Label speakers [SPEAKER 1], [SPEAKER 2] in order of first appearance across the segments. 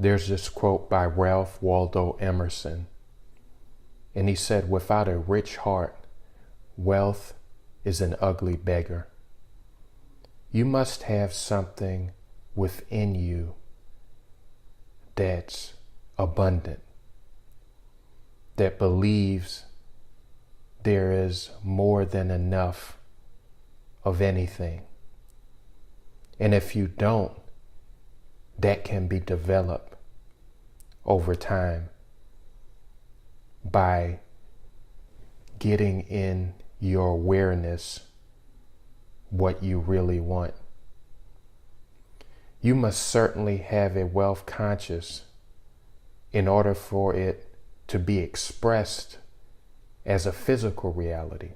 [SPEAKER 1] There's this quote by Ralph Waldo Emerson, and he said, "Without a rich heart, wealth is an ugly beggar." You must have something within you that's abundant, that believes there is more than enough of anything. And if you don't, that can be developed over time by getting in your awareness what you really want. You must certainly have a wealth conscious in order for it to be expressed as a physical reality.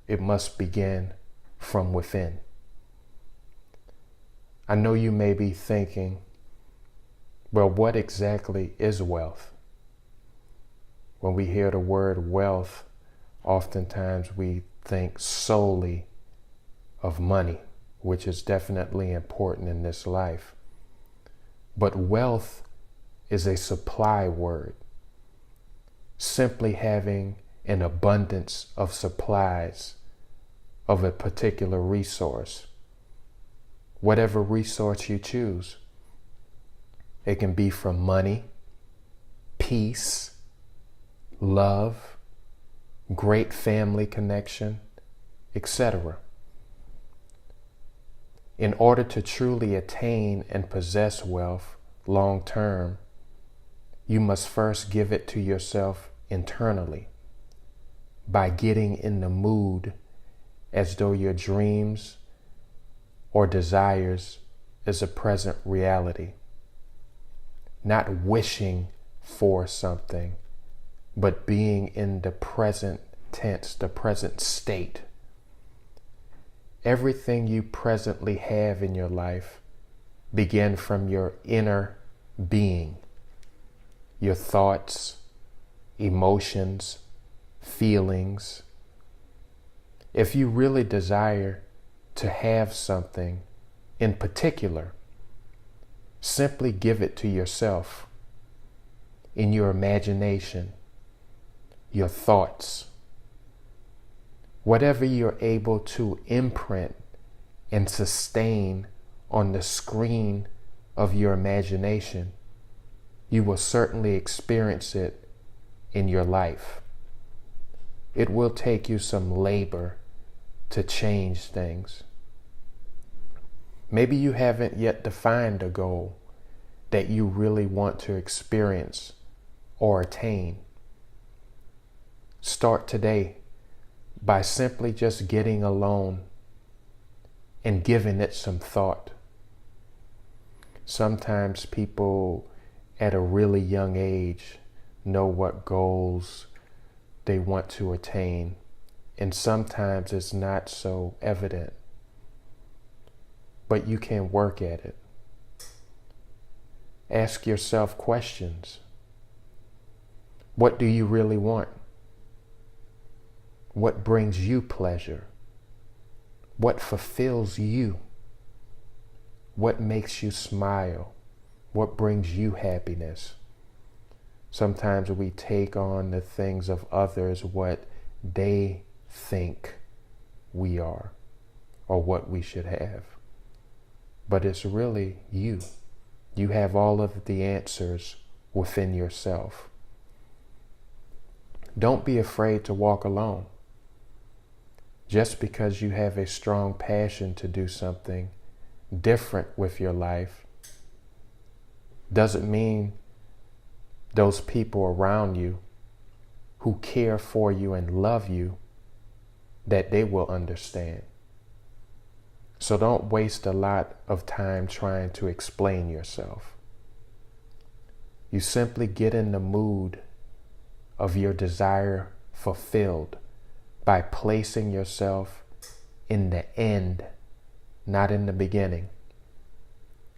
[SPEAKER 1] It must begin from within. I know you may be thinking, well, what exactly is wealth? When we hear the word wealth, oftentimes we think solely of money, which is definitely important in this life. But wealth is a supply word, simply having an abundance of supplies of a particular resource. Whatever resource you choose. It can be from money, peace, love, great family connection, etc. In order to truly attain and possess wealth long term, you must first give it to yourself internally by getting in the mood as though your dreams or desires is a present reality. Not wishing for something, but being in the present tense, the present state. Everything you presently have in your life begin from your inner being, your thoughts, emotions, feelings. If you really desire to have something in particular, simply give it to yourself in your imagination, your thoughts. Whatever you're able to imprint and sustain on the screen of your imagination, you will certainly experience it in your life. It will take you some labor to change things. Maybe you haven't yet defined a goal that you really want to experience or attain. Start today by simply just getting alone and giving it some thought. Sometimes people at a really young age know what goals they want to attain, and sometimes it's not so evident. But you can work at it. Ask yourself questions. What do you really want? What brings you pleasure? What fulfills you? What makes you smile? What brings you happiness? Sometimes we take on the things of others, what they think we are or what we should have. But it's really you. You have all of the answers within yourself. Don't be afraid to walk alone. Just because you have a strong passion to do something different with your life doesn't mean those people around you who care for you and love you, that they will understand. So don't waste a lot of time trying to explain yourself. You simply get in the mood of your desire fulfilled by placing yourself in the end, not in the beginning.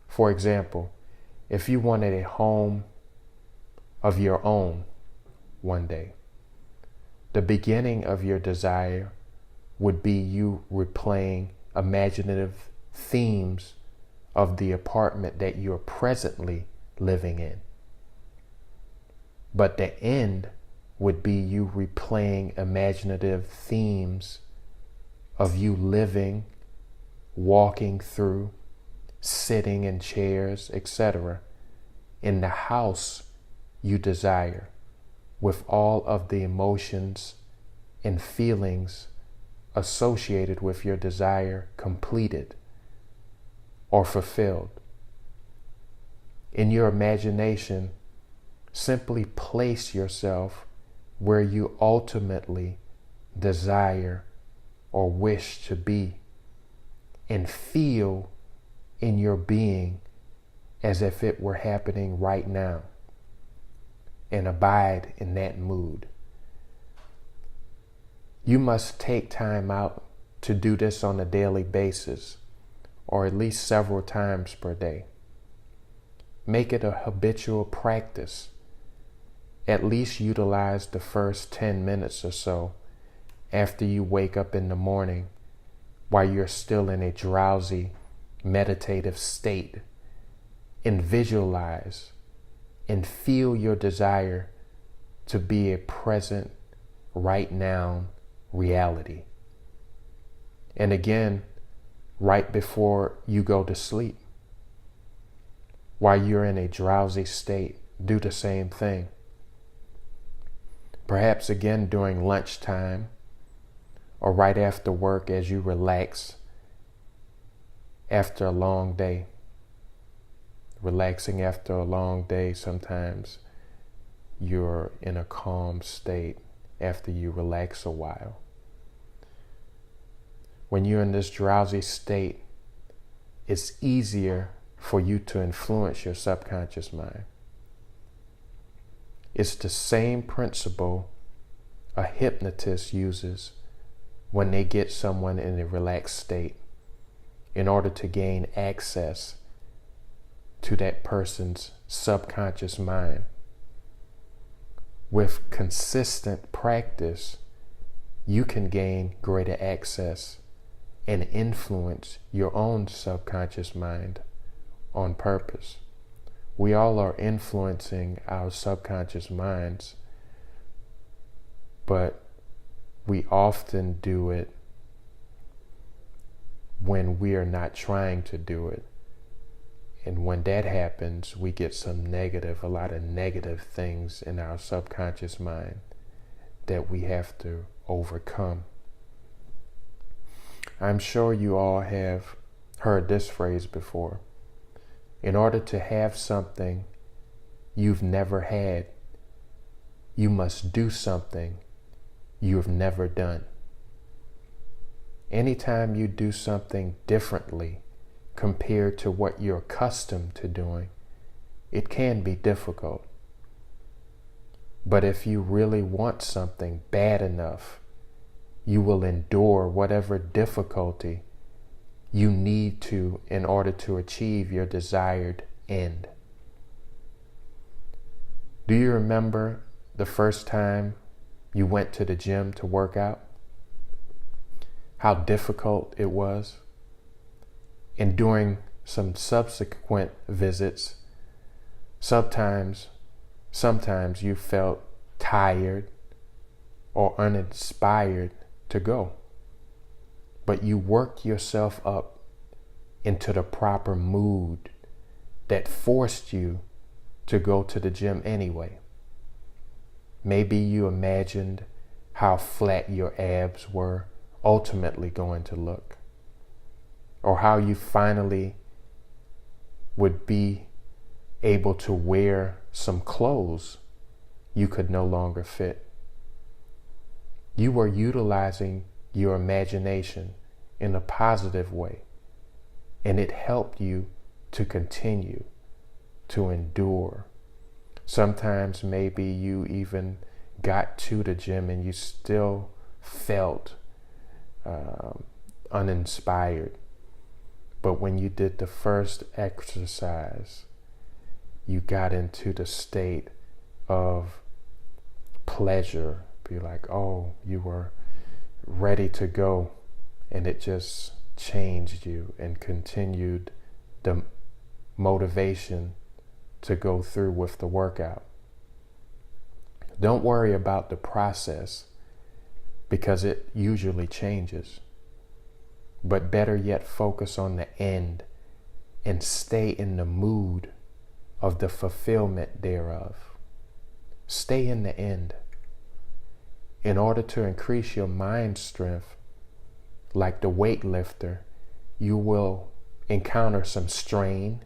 [SPEAKER 1] For example, if you wanted a home of your own one day, the beginning of your desire would be you replaying imaginative themes of the apartment that you're presently living in. But the end would be you replaying imaginative themes of you living, walking through, sitting in chairs, etc., in the house you desire, with all of the emotions and feelings associated with your desire completed or fulfilled. In your imagination, simply place yourself where you ultimately desire or wish to be, and feel in your being as if it were happening right now, and abide in that mood. You must take time out to do this on a daily basis, or at least several times per day. Make it a habitual practice. At least utilize the first 10 minutes or so after you wake up in the morning, while you're still in a drowsy, meditative state, and visualize and feel your desire to be a present, right now reality. And again, right before you go to sleep, while you're in a drowsy state, do the same thing. Perhaps again during lunchtime, or right after work as you relax after a long day. Relaxing after a long day, sometimes you're in a calm state after you relax a while. When you're in this drowsy state, it's easier for you to influence your subconscious mind. It's the same principle a hypnotist uses when they get someone in a relaxed state in order to gain access to that person's subconscious mind. With consistent practice, you can gain greater access and influence your own subconscious mind on purpose. We all are influencing our subconscious minds, but we often do it when we are not trying to do it. And when that happens, we get a lot of negative things in our subconscious mind that we have to overcome. I'm sure you all have heard this phrase before. In order to have something you've never had, you must do something you have never done. Anytime you do something differently compared to what you're accustomed to doing, it can be difficult. But if you really want something bad enough, you will endure whatever difficulty you need to in order to achieve your desired end. Do you remember the first time you went to the gym to work out? How difficult it was? And during some subsequent visits, sometimes you felt tired or uninspired to go. But you worked yourself up into the proper mood that forced you to go to the gym anyway. Maybe you imagined how flat your abs were ultimately going to look, or how you finally would be able to wear some clothes you could no longer fit. You were utilizing your imagination in a positive way, and it helped you to continue to endure. Sometimes maybe you even got to the gym and you still felt uninspired. But when you did the first exercise, you got into the state of pleasure. Be like, oh, you were ready to go, and it just changed you and continued the motivation to go through with the workout. Don't worry about the process because it usually changes. But better yet, focus on the end and stay in the mood of the fulfillment thereof. Stay in the end. In order to increase your mind strength, like the weightlifter, you will encounter some strain,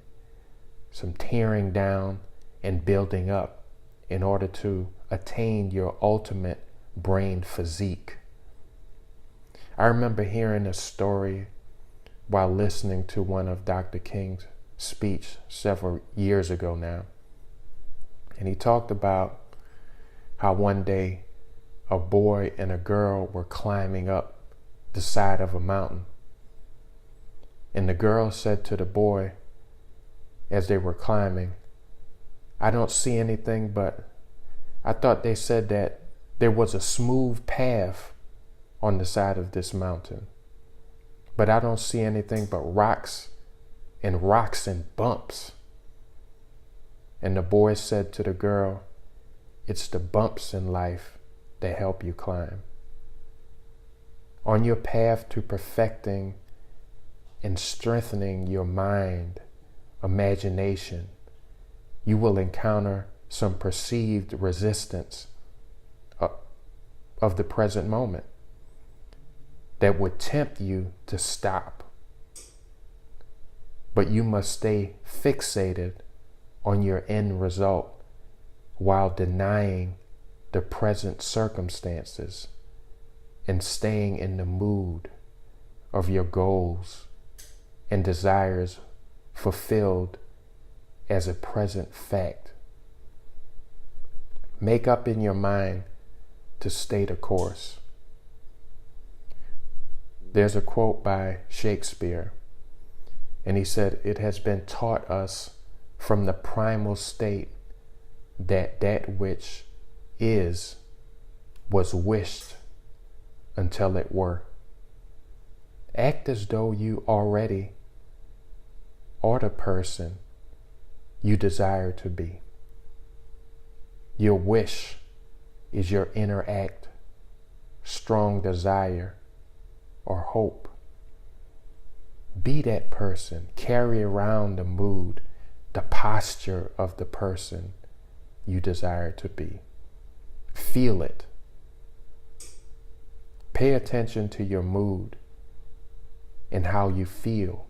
[SPEAKER 1] some tearing down and building up in order to attain your ultimate brain physique. I remember hearing a story while listening to one of Dr. King's speech several years ago now. And he talked about how one day a boy and a girl were climbing up the side of a mountain. And the girl said to the boy as they were climbing, "I don't see anything, but I thought they said that there was a smooth path on the side of this mountain. But I don't see anything but rocks and bumps." And the boy said to the girl, "It's the bumps in life that help you climb." On your path to perfecting and strengthening your mind, imagination, you will encounter some perceived resistance of the present moment that would tempt you to stop. But you must stay fixated on your end result while denying the present circumstances and staying in the mood of your goals and desires fulfilled as a present fact. Make up in your mind to stay the course. There's a quote by Shakespeare, and he said, "It has been taught us from the primal state that which is was wished until it were." Act as though you already are the person you desire to be. Your wish is your inner act, strong desire, or hope. Be that person. Carry around the mood, the posture of the person you desire to be. Feel it. Pay attention to your mood and how you feel.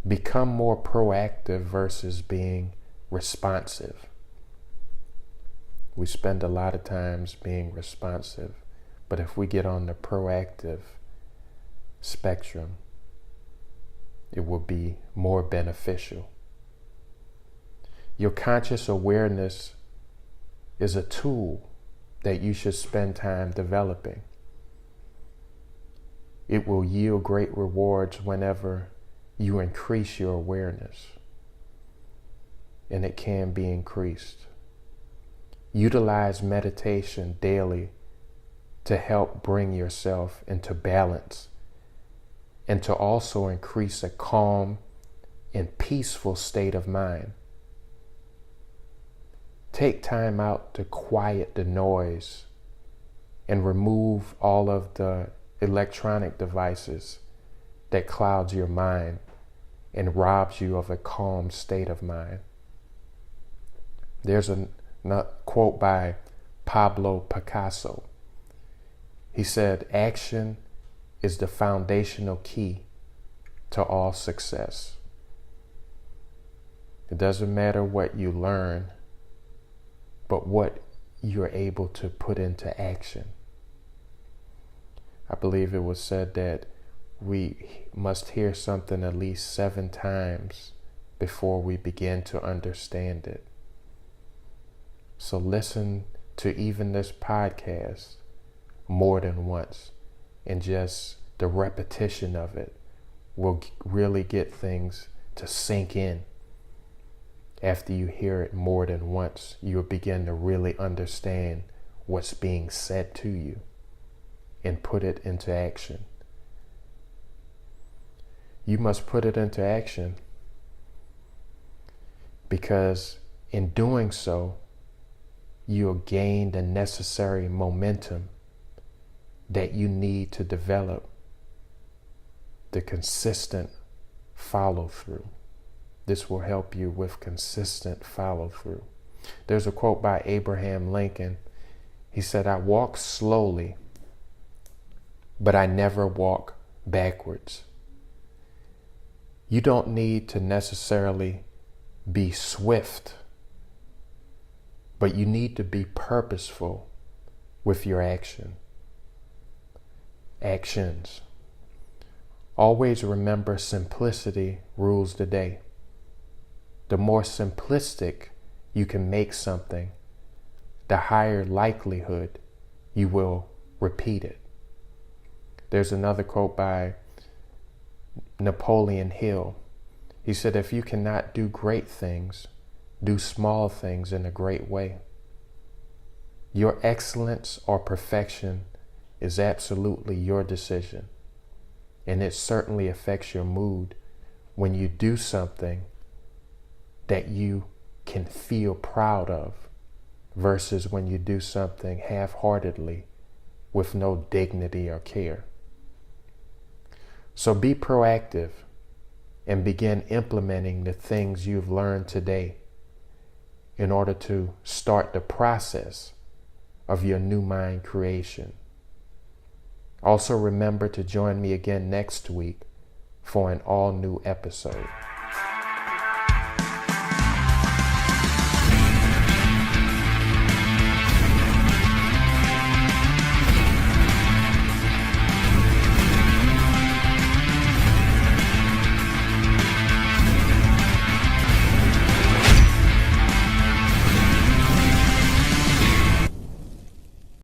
[SPEAKER 1] Become more proactive versus being responsive. We spend a lot of times being responsive, but if we get on the proactive spectrum, it will be more beneficial. Your conscious awareness is a tool that you should spend time developing. It will yield great rewards whenever you increase your awareness, and it can be increased. Utilize meditation daily to help bring yourself into balance and to also increase a calm and peaceful state of mind. Take time out to quiet the noise and remove all of the electronic devices that clouds your mind and robs you of a calm state of mind. There's a quote by Pablo Picasso. He said, "Action is the foundational key to all success." It doesn't matter what you learn, but what you're able to put into action. I believe it was said that we must hear something at least 7 times before we begin to understand it. So listen to even this podcast more than once, and just the repetition of it will really get things to sink in. After you hear it more than once, you'll begin to really understand what's being said to you and put it into action. You must put it into action because in doing so, you'll gain the necessary momentum that you need to develop the consistent follow through. This will help you with consistent follow through. There's a quote by Abraham Lincoln. He said, "I walk slowly, but I never walk backwards." You don't need to necessarily be swift, but you need to be purposeful with your actions. Always remember, simplicity rules the day. The more simplistic you can make something, the higher likelihood you will repeat it. There's another quote by Napoleon Hill. He said, "If you cannot do great things, do small things in a great way." Your excellence or perfection is absolutely your decision. And it certainly affects your mood when you do something that you can feel proud of versus when you do something half-heartedly with no dignity or care. So be proactive and begin implementing the things you've learned today in order to start the process of your new mind creation. Also remember to join me again next week for an all-new episode.